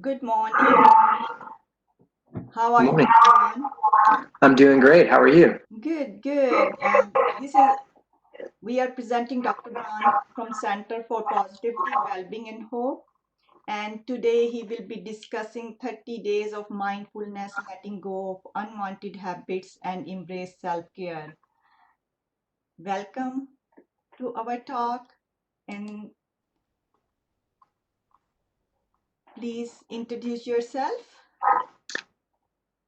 Good morning. How Good are you morning. doing? I'm doing great. How are you? Good, good. And this is we are presenting Dr. Braun from Center for Positivity, Wellbeing and Hope. And today he will be discussing 30 days of mindfulness, letting go of unwanted habits and embrace self-care. Welcome to our talk and please introduce yourself.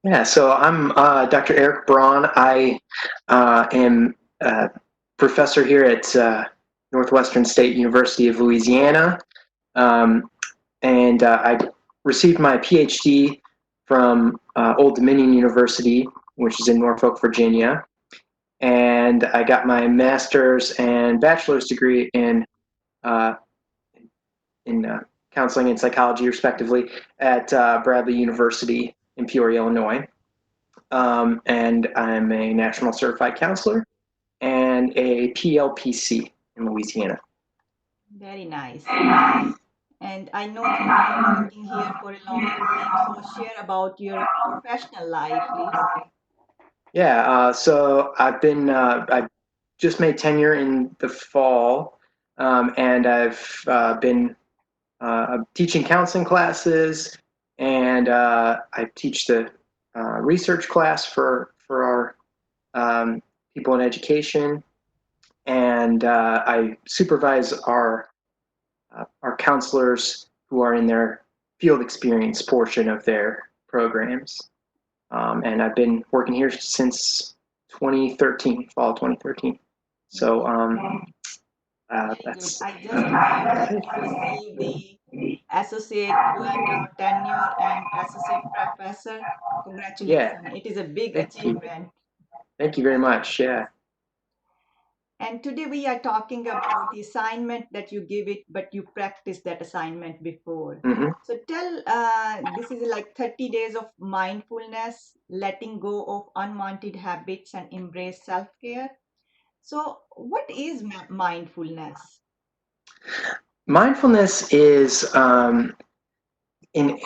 Yeah, so I'm Dr. Eric Braun. I am a professor here at Northwestern State University of Louisiana, um, and I received my PhD from Old Dominion University, which is in Norfolk, Virginia, and I got my master's and bachelor's degree uh, in counseling and psychology, respectively, at Bradley University in Peoria, Illinois. And I'm a national certified counselor and a PLPC in Louisiana. Very nice. And I know that you are working here for a long time, so share about your professional life, please. Yeah, so I just made tenure in the fall, and I've been teaching counseling classes, and I teach the research class for our people in education, and I supervise our counselors who are in their field experience portion of their programs. And I've been working here since 2013, fall 2013. So Very, very good. that's I just heard that's that it. you received the associate, you are now tenure and associate professor. Yeah, Congratulations. It is a big thank you. achievement. Thank you very much. Yeah. And today we are talking about the assignment that you give it, but you practice that assignment before. hmm So this is like 30 days of mindfulness, letting go of unwanted habits and embrace self-care. So what is mindfulness? Mindfulness is in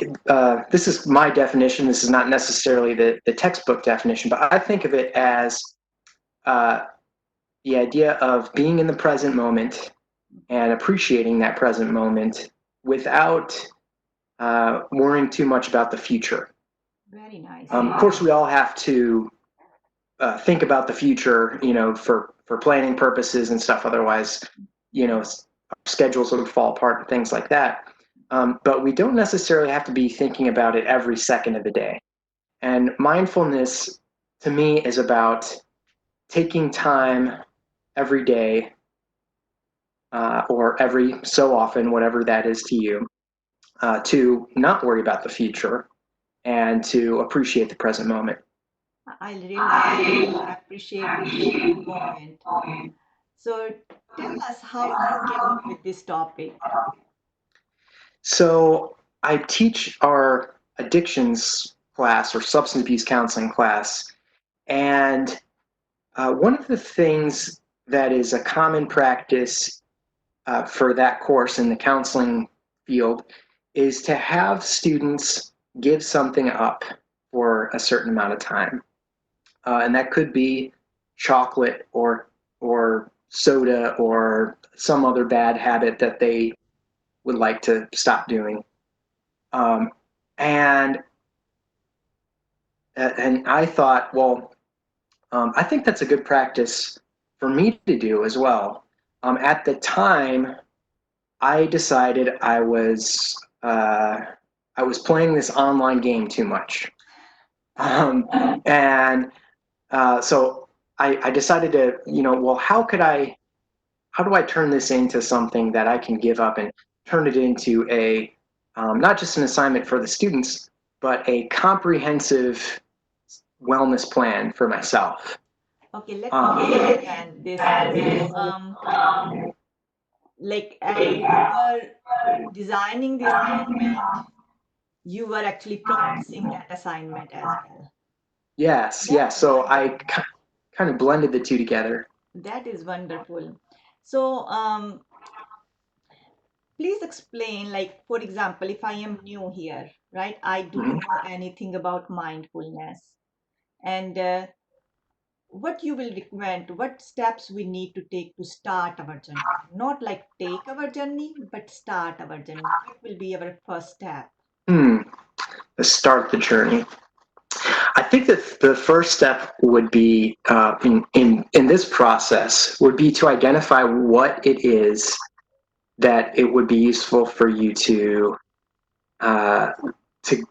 this is my definition. This is not necessarily the textbook definition, but I think of it as uh, the idea of being in the present moment and appreciating that present moment without worrying too much about the future. Very nice. Of course, we all have to think about the future, for planning purposes and stuff. Otherwise, our schedules would fall apart and things like that. But we don't necessarily have to be thinking about it every second of the day. And mindfulness, to me, is about taking time every day or every so often, whatever that is to you, to not worry about the future and to appreciate the present moment. I really like to appreciate the moment. So tell us how you came up with this topic. So I teach our addictions class or substance abuse counseling class. And one of the things that is a common practice for that course in the counseling field is to have students give something up for a certain amount of time. And that could be chocolate or soda or some other bad habit that they would like to stop doing. Um, and and I thought, well, I think that's a good practice for me to do as well. At the time, I decided I was playing this online game too much, um, and so I decided to, well, how do I turn this into something that I can give up and turn it into a not just an assignment for the students, but a comprehensive wellness plan for myself. Okay, let me Um, understand this. So, like as you were designing the assignment, you were actually practicing that assignment as well. yes, That yes. is So wonderful. kind of blended the two together. That is wonderful. So, please explain, like, for example, if I am new here, right? I don't Mhm. know anything about mindfulness. And what you will recommend, what steps we need to take to start our journey? Not like take our journey, but start our journey. What will be our first step? Hmm. Let's start the journey. I think that the first step would be in this process would be to identify what it is that it would be useful for you uh,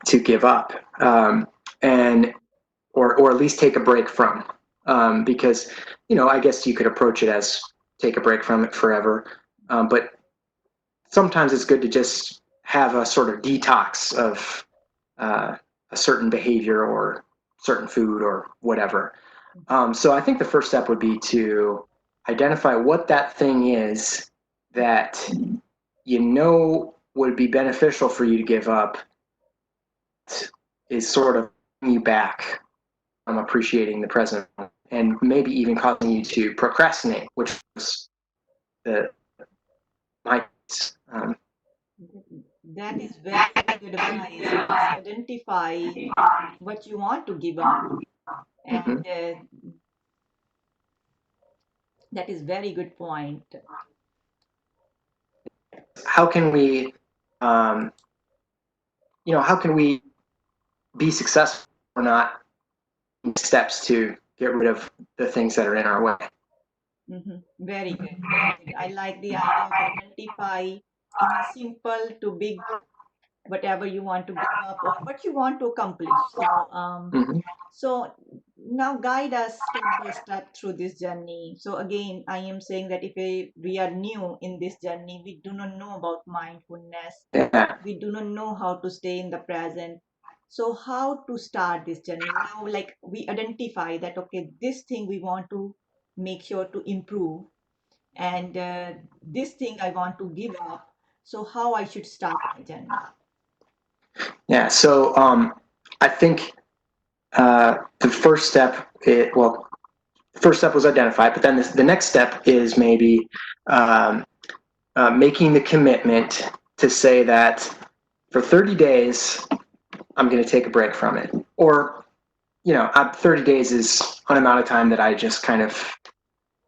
to give up, and or at least take a break from, because I guess you could approach it as take a break from it forever, but sometimes it's good to just have a sort of detox of uh, a certain behavior or certain food or whatever. So I think the first step would be to identify what that thing is that would be beneficial for you to give up, is sort of you back from appreciating the present and maybe even causing you to procrastinate, which was the my That is very good advice. First, identify what you want to give up, mhm. and that is very good point. How can we um, how can we be successful or not steps to get rid of the things that are in our way. Very good, very good. I like the idea of identify even simple to big, whatever you want to give up or what you want to accomplish. Mm-hmm. So now guide us step by step through this journey. So again, I am saying that if we are new in this journey, we do not know about mindfulness, Yeah. we do not know how to stay in the present. So how to start this journey? Now, like we identify that, okay, this thing we want to make sure to improve, and this thing I want to give up. So how I should start my journey? Yeah. So I think the first step, the first step was identify, but then the next step is maybe um, making the commitment to say that for 30 days, I'm going to take a break from it. Or, 30 days is an amount of time that I just kind of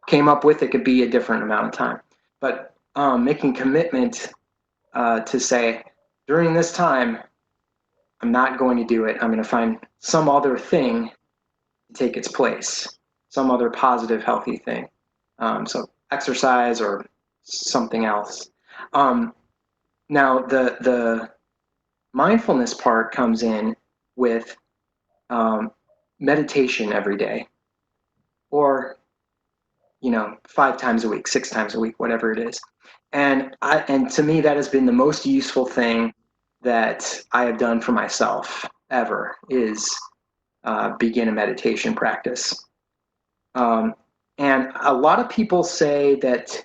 came up with. It could be a different amount of time. But making commitment to say, during this time, I'm not going to do it. I'm going to find some other thing to take its place, some other positive, healthy thing. So exercise or something else. Um, Now the mindfulness part comes in with meditation every day, or 5 times a week, 6 times a week, whatever it is. And to me, that has been the most useful thing that I have done for myself ever, is begin a meditation practice. Um, and a lot of people say that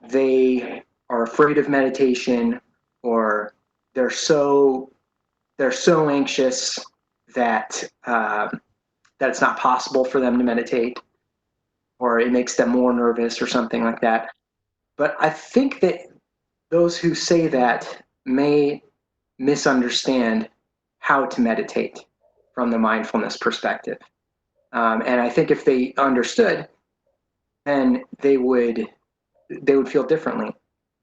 they are afraid of meditation, or they're so they're so anxious that that it's not possible for them to meditate, or it makes them more nervous or something like that. But I think that those who say that may misunderstand how to meditate from the mindfulness perspective. And I think if they understood, then they would feel differently.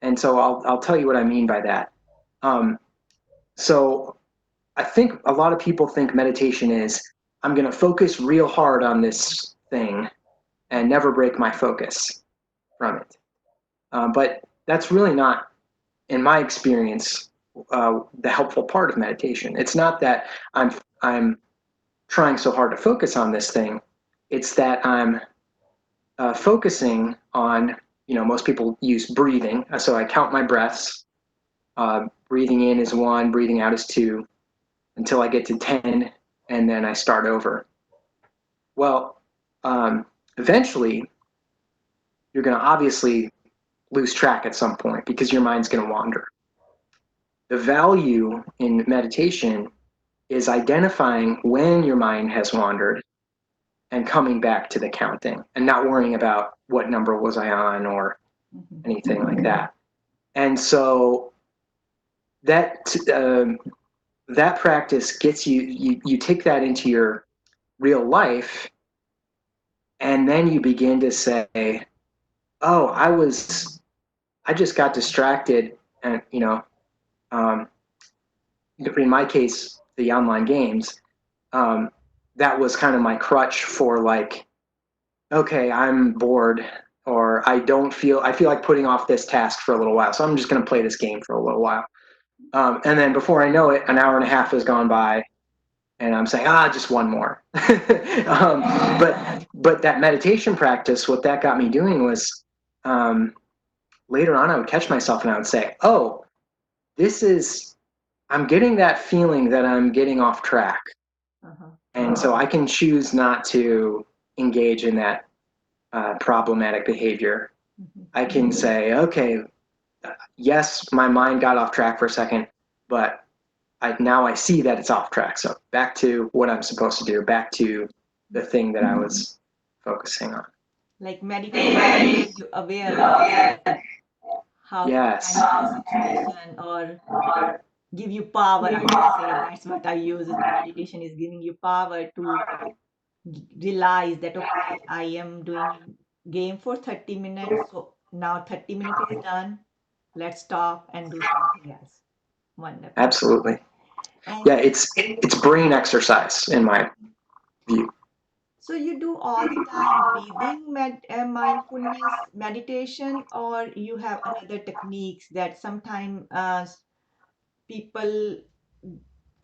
And so I'll tell you what I mean by that. Um, so I think a lot of people think meditation is, I'm going to focus real hard on this thing and never break my focus from it. But that's really not, in my experience, the helpful part of meditation. It's not that I'm trying so hard to focus on this thing. It's that I'm focusing on, most people use breathing. So I count my breaths. Breathing in is 1, breathing out is 2, until I get to 10, and then I start over. Well, eventually, you're going to obviously lose track at some point because your mind's going to wander. The value in meditation is identifying when your mind has wandered and coming back to the counting and not worrying about what number was I on or Mhm. anything like that. And so that that practice gets you take that into your real life, and then you begin to say, oh, I just got distracted, and um, in my case, the online games, um, that was kind of my crutch for like, okay, I'm bored, or I feel like putting off this task for a little while, so I'm just going to play this game for a little while. And then before I know it, an hour and a half has gone by, and I'm saying, just one more. But that meditation practice, what that got me doing was, um, later on, I would catch myself and I would say, oh, this is, I'm getting that feeling that I'm getting off track. Uh-huh. And so I can choose not to engage in that problematic behavior. I can say, okay, yes, my mind got off track for a second, but now I see that it's off track. So back to what I'm supposed to do, back to the thing that I was focusing on. Like meditation makes you aware of how to Yes, handle the situation or give you power. I would say that's what I use. Meditation is giving you power to realize that okay, I am doing game for 30 minutes, so now 30 minutes is done. Let's stop and do something else. Wonderful. absolutely. And Yeah, it's brain exercise in my view. so you do all the time breathing mindfulness meditation, or you have another techniques that sometimes people,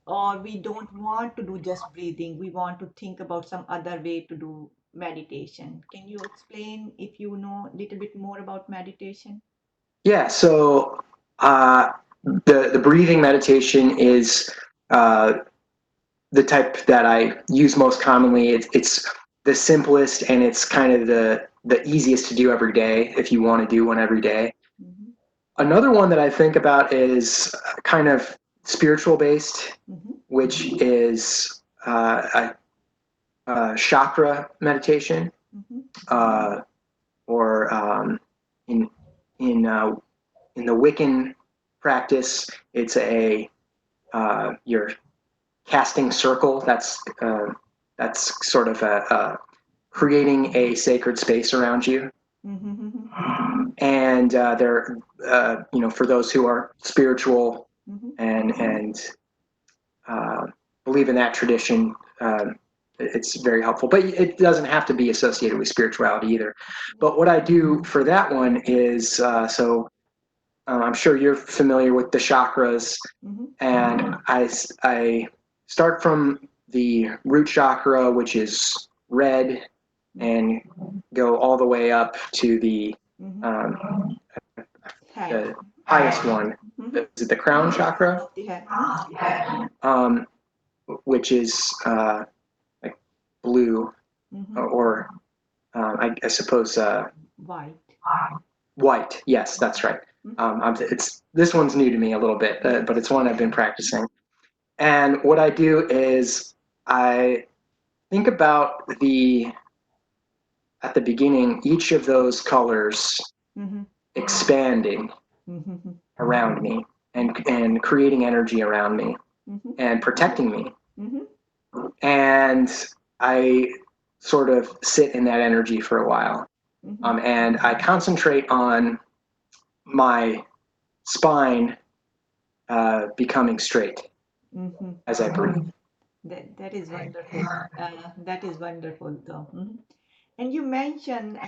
or we don't want to do just breathing, we want to think about some other way to do meditation. Can you explain if you know a little bit more about meditation? Yeah, so uh, the breathing meditation is uh, the type that I use most commonly. It's the simplest, and it's kind of the easiest to do every day if you want to do one every day. Mm-hmm. Another one that I think about is kind of spiritual based, Mm-hmm. which is a chakra meditation, Mm-hmm. uh, or in in in the Wiccan practice, it's a you're casting circle. That's sort of a creating a sacred space around you. Mm-hmm. And there, for those who are spiritual Mm-hmm. and uh, believe in that tradition, it's very helpful. But it doesn't have to be associated with spirituality either. But what I do for that one is I'm sure you're familiar with the chakras, Mm-hmm. and I start from the root chakra, which is red, and go all the way up to Mm-hmm. um, Head. the highest one. Mm-hmm. Is it the crown chakra? Of the head. Mm-hmm. Um, which is like blue, Mm-hmm. or I suppose White. white. Yes, that's right. Mm-hmm. It's this one's new to me a little bit, but it's one I've been practicing. And what I do is I think about at the beginning, each of those colors Mm-hmm. expanding Mm-hmm. around me, and creating energy around me Mm-hmm. and protecting me. Mm-hmm. And I sort of sit in that energy for a while. Mm-hmm. And I concentrate on my spine becoming straight Mm-hmm. as I breathe. That is wonderful. That is wonderful, though. Mhm. And you mentioned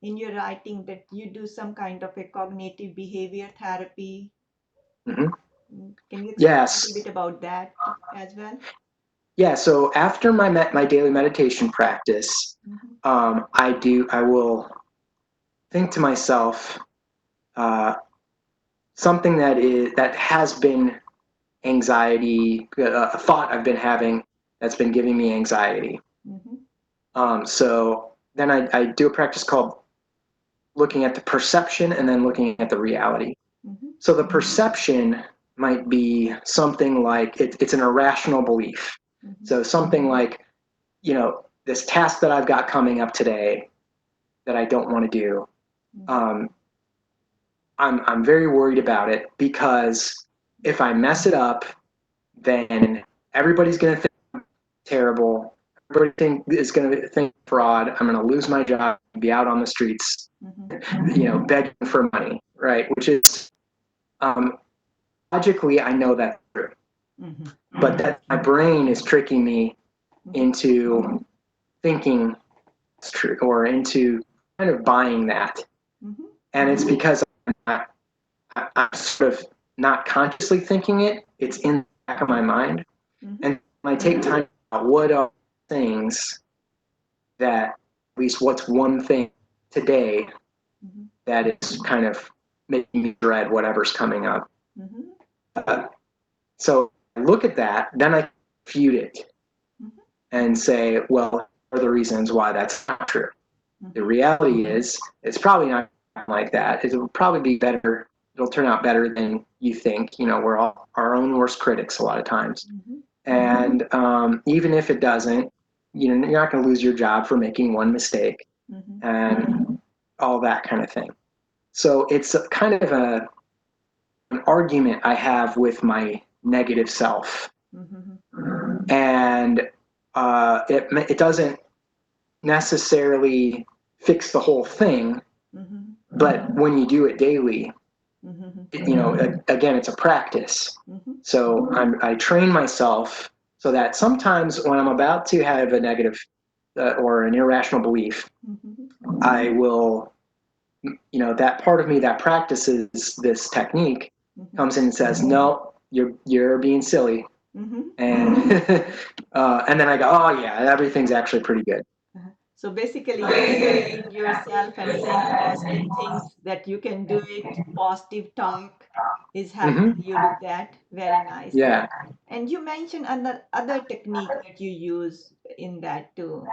in your writing that you do some kind of a cognitive behavior therapy. Mhm. Can you explain a little Yes. bit about that as well? Yeah. So after my daily meditation practice, Mm-hmm. I will think to myself uh, something that has been anxiety, a thought I've been having that's been giving me anxiety. Mm-hmm. So then I do a practice called looking at the perception and then looking at the reality. Mm-hmm. So the perception might be something like it's an irrational belief. Mm-hmm. So something like, this task that I've got coming up today that I don't want to do, Mm-hmm. um, I'm very worried about it because if I mess it up, then everybody's going to think I'm terrible. Everybody is going to think fraud. I'm going to lose my job, be out on the streets, begging for money, right? Which is um, logically, I know that's true, but that my brain is tricking me into thinking it's true or into kind of buying that, and it's because I'm sort of not consciously thinking it. It's in the back of my mind. And when I take time about what are things that, at least what's one thing today that is kind of making me dread whatever's coming up. So I look at that, then I refute it and say, well, what are the reasons why that's not true? The reality is, it's probably not like that. It'll probably be better. It'll turn out better than you think. We're all our own worst critics a lot of times. And even if it doesn't, you're not going to lose your job for making one mistake and all that kind of thing. So it's kind of an argument I have with my negative self. And it doesn't necessarily fix the whole thing, but when you do it daily, again, it's a practice. So I train myself so that sometimes when I'm about to have a negative or an irrational belief, I will, that part of me that practices this technique comes in and says, no, you're being silly. And and then I go, oh yeah, everything's actually pretty good. So basically, encouraging yourself and saying positive things that you can do it, positive talk is helping you with that. Very nice. Yeah. And you mentioned other technique that you use in that too.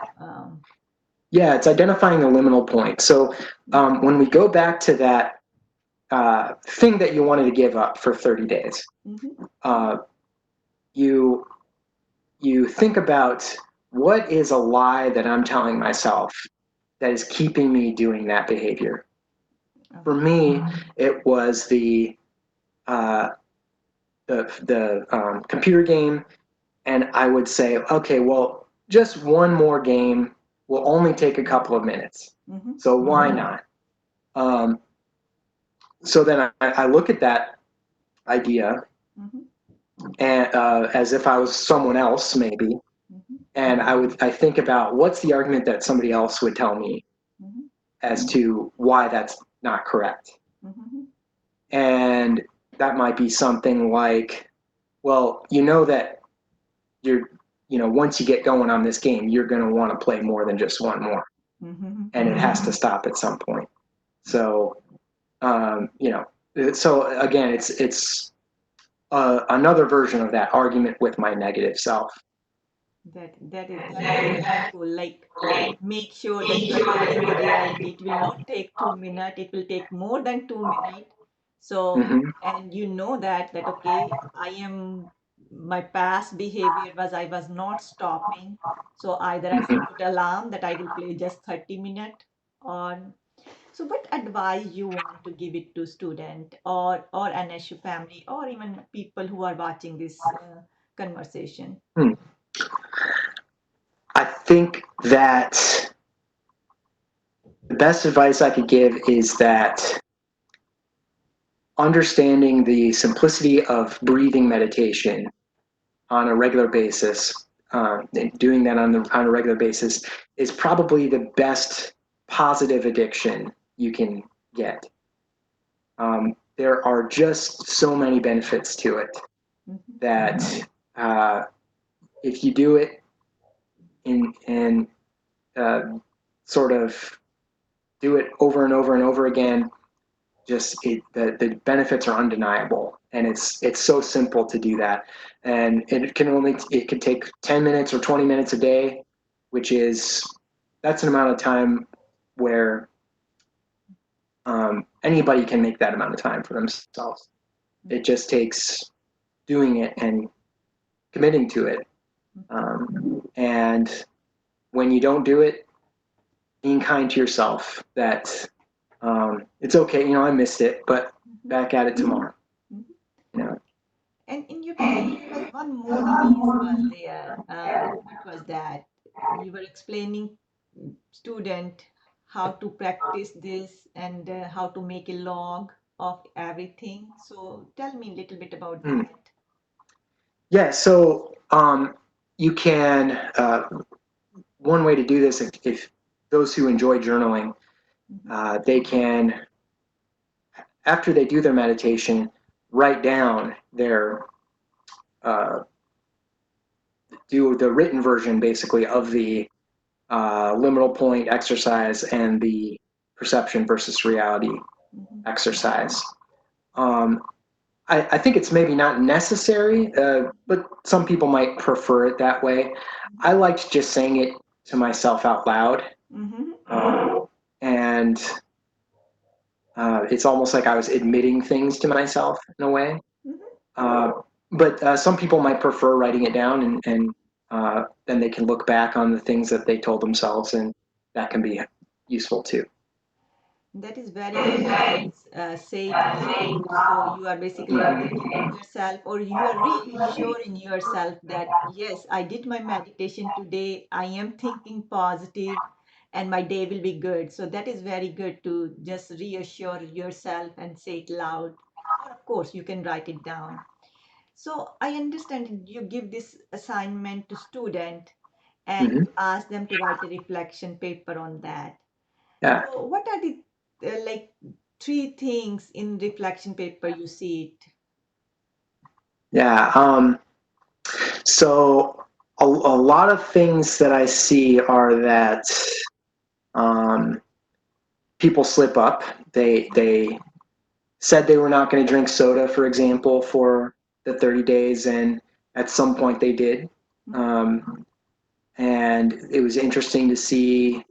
Yeah, it's identifying the liminal point. So when we go back to that thing that you wanted to give up for 30 days, you think about what is a lie that I'm telling myself that is keeping me doing that behavior. For me, it was the computer game, and I would say, okay, well, just one more game will only take a couple of minutes, so why not? So then I look at that idea and as if I was someone else, maybe, and I think about what's the argument that somebody else would tell me as to why that's not correct. And that might be something like, well, that once you get going on this game, you're going to want to play more than just one more, and it has to stop at some point. So, so again, it's another version of that argument with my negative self. That is very helpful. Like, make sure that you are telling the reality. It will not take 2 minutes. It will take more than 2 minutes. So, and you know that okay, my past behavior was I was not stopping. So either I should put alarm that I will play just 30 minutes, or so what advice you want to give it to student or NSU family or even people who are watching this conversation? I think that the best advice I could give is that understanding the simplicity of breathing meditation on a regular basis, doing that on a regular basis, is probably the best positive addiction you can get. There are just so many benefits to it that if you do it and sort of do it over and over and over again, the benefits are undeniable, and it's so simple to do that. And it can take 10 minutes or 20 minutes a day, which that's an amount of time where anybody can make that amount of time for themselves. It just takes doing it and committing to it. And when you don't do it, being kind to yourself that it's okay, I missed it, but back at it tomorrow. there was one more piece was there. What was that? You were explaining student how to practice this and how to make a log of everything. So tell me a little bit about Mm. that. Yeah, so you can, one way to do this, if those who enjoy journaling, Mhm, they can, after they do their meditation, write down their, uh, do the written version basically of the liminal point exercise and the perception versus reality mhm, exercise. Um, I think it's maybe not necessary, but some people might prefer it that way. I liked just saying it to myself out loud. mhm, And it's almost like I was admitting things to myself in a way. mhm. Uh, but some people might prefer writing it down, and then they can look back on the things that they told themselves, and that can be useful too. That is very interesting. Say it loud. So you are basically repeating to yourself, or you are reassuring yourself that, yes, I did my meditation today. I am thinking positive and my day will be good. So that is very good to just reassure yourself and say it loud. Or, of course, you can write it down. So I understand you give this assignment to student and Hmm. you ask them to write a reflection paper on that. Yeah, So, what are the like three things in reflection paper you see it? yeah. So a lot of things that I see are that um, people slip up. They said they were not going to drink soda, for example, for the 30 days, and at some point they did. Mhm, Um, and it was interesting to see,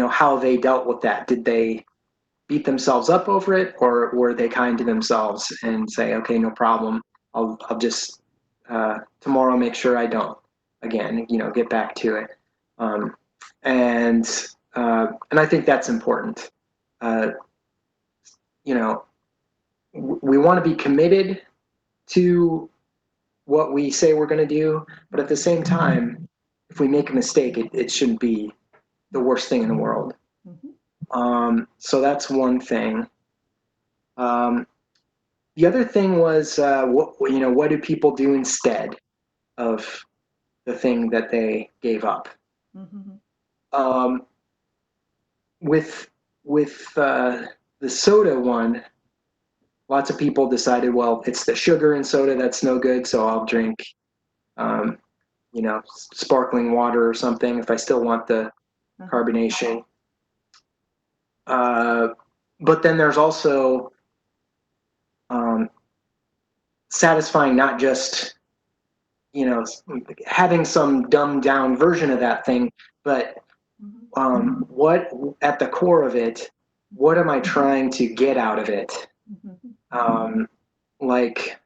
how they dealt with that. Did they beat themselves up over it, or were they kind to themselves and say, okay, no problem, I'll just tomorrow make sure I don't again, get back to it. Um, and and I think that's important. Uh, you know, we want to be committed to what we say we're going to do, but at the same time, if we make a mistake, it shouldn't be the worst thing in the world. mhm, So that's one thing. Um, the other thing was, what do people do instead of the thing that they gave up? mhm, Um, with the soda one, lots of people decided, well, it's the sugar in soda that's no good, so I'll drink, um, sparkling water or something if I still want the uh-huh, carbonation. Uh, but then there's also um, satisfying not just you know having some dumbed down version of that thing, but mhm, what at the core of it, what am I trying to get out of it? mhm, Um, like,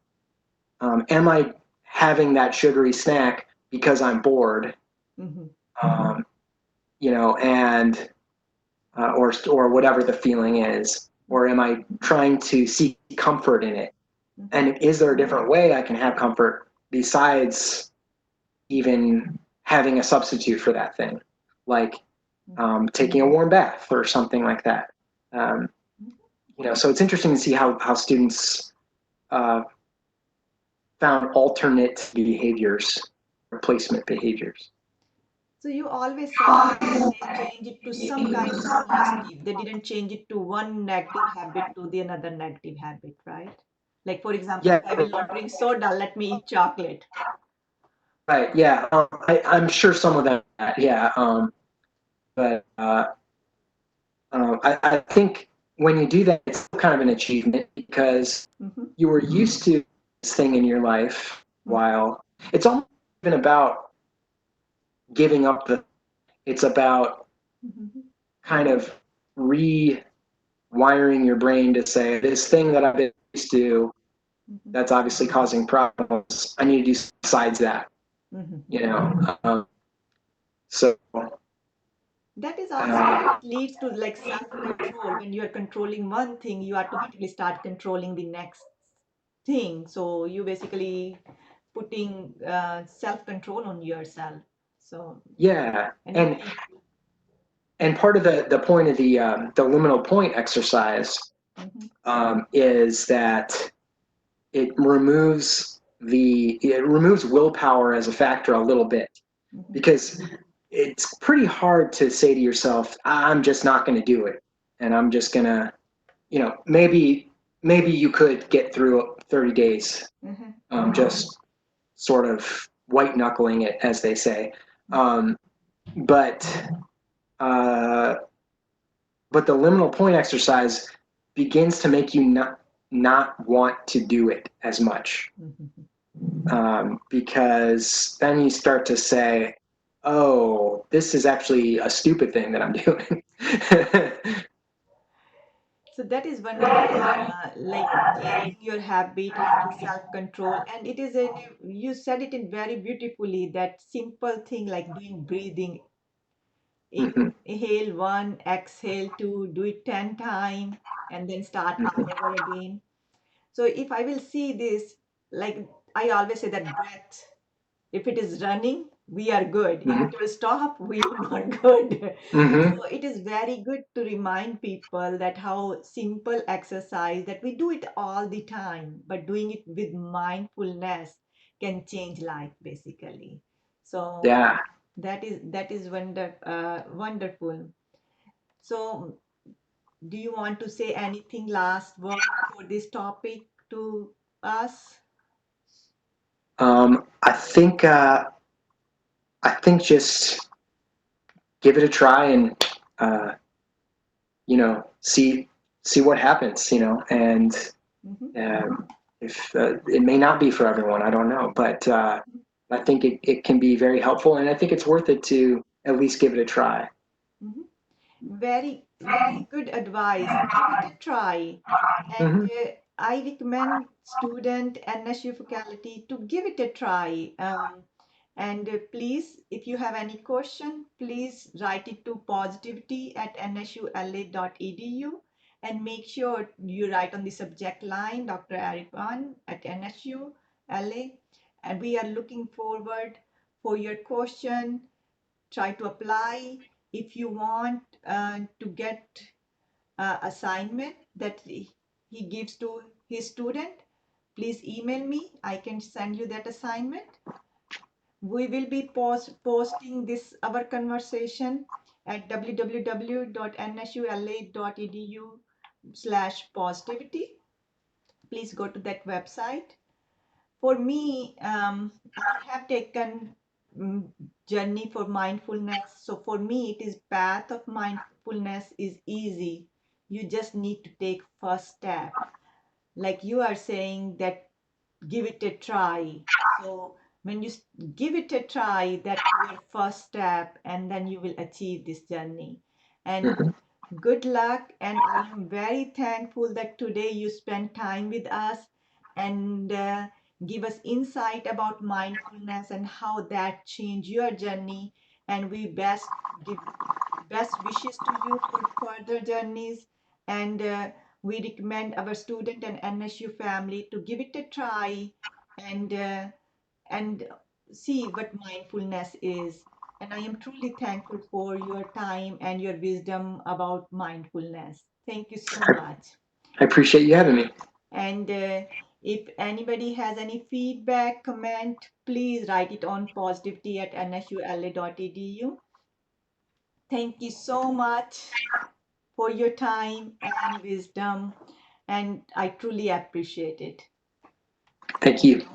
am I having that sugary snack because I'm bored? mhm, Um, and or whatever the feeling is, or am I trying to seek comfort in it? mhm, And is there a different way I can have comfort besides even having a substitute for that thing, like mhm, taking a warm bath or something like that? Um, mhm. so it's interesting to see how students uh, found alternate behaviors, replacement behaviors. So you always said that they change it to some kind of positive. They didn't change it to one negative habit to the another negative habit, right? Like for example, Yeah, if I will not drink soda, let me eat chocolate. right. Yeah, I'm sure some of them. Yeah, but I think when you do that, it's still kind of an achievement because Mhm, you were used to this thing in your life. mhm, While it's almost even about giving up the, it's about mhm, kind of rewiring your brain to say this thing that I've been used to mhm, that's obviously causing problems. I need to do besides that. mhm. You know, so That is also uh, it leads to like self control. When you are controlling one thing, you automatically start controlling the next. thing. So you basically putting self-control on yourself. So, Yeah, and if you, and part of the point of the liminal point exercise mhm, is that it removes willpower as a factor a little bit, mhm, because it's pretty hard to say to yourself, I'm just not going to do it, and I'm just going to, maybe you could get through 30 days, mhm, just sort of white knuckling it, as they say. um, but uh, but the liminal point exercise begins to make you not want to do it as much, mhm. because then you start to say, "Oh, this is actually a stupid thing that I'm doing." So that is wonderful, like changing your habit, having self-control, and it is you said it in very beautifully, that simple thing like doing breathing. Mhm, Inhale one, exhale two, do it 10 times, and then start all mhm, over again. So if I will see this, like I always say that breath, if it is running, we are good. If mhm, it will stop, we are not good. mhm. So it is very good to remind people that how simple exercise that we do it all the time, but doing it with mindfulness can change life basically. So Yeah. that is wonderful. So do you want to say anything last word for this topic to us? I think just give it a try, and uh, see what happens. And Mhm. if it may not be for everyone, I don't know, but I think it can be very helpful, and I think it's worth it to at least give it a try. Mhm. Very, very good advice. Give it a try. And Hmm. I recommend student NSU faculty to give it a try. And please, if you have any question, please write it to positivity at nsula.edu, and make sure you write on the subject line Dr. Aripan at NSU LA. And we are looking forward for your question. Try to apply. If you want to get assignment that he gives to his student, please email me. I can send you that assignment. We will be posting this our conversation at www.nsula.edu/positivity. Please go to that website. For me, I have taken journey for mindfulness. So for me, it is path of mindfulness is easy. You just need to take first step. Like you are saying that give it a try. So when you give it a try, that is your first step, and then you will achieve this journey. And Hmm. good luck. And I am very thankful that today you spent time with us and give us insight about mindfulness and how that changed your journey. And we best give best wishes to you for further journeys. And we recommend our student and NSU family to give it a try and and see what mindfulness is. And I am truly thankful for your time and your wisdom about mindfulness. Thank you so much. I appreciate you having me. And if anybody has any feedback, comment, please write it on positivity at nsula.edu. Thank you so much for your time and wisdom, and I truly appreciate it. Thank you.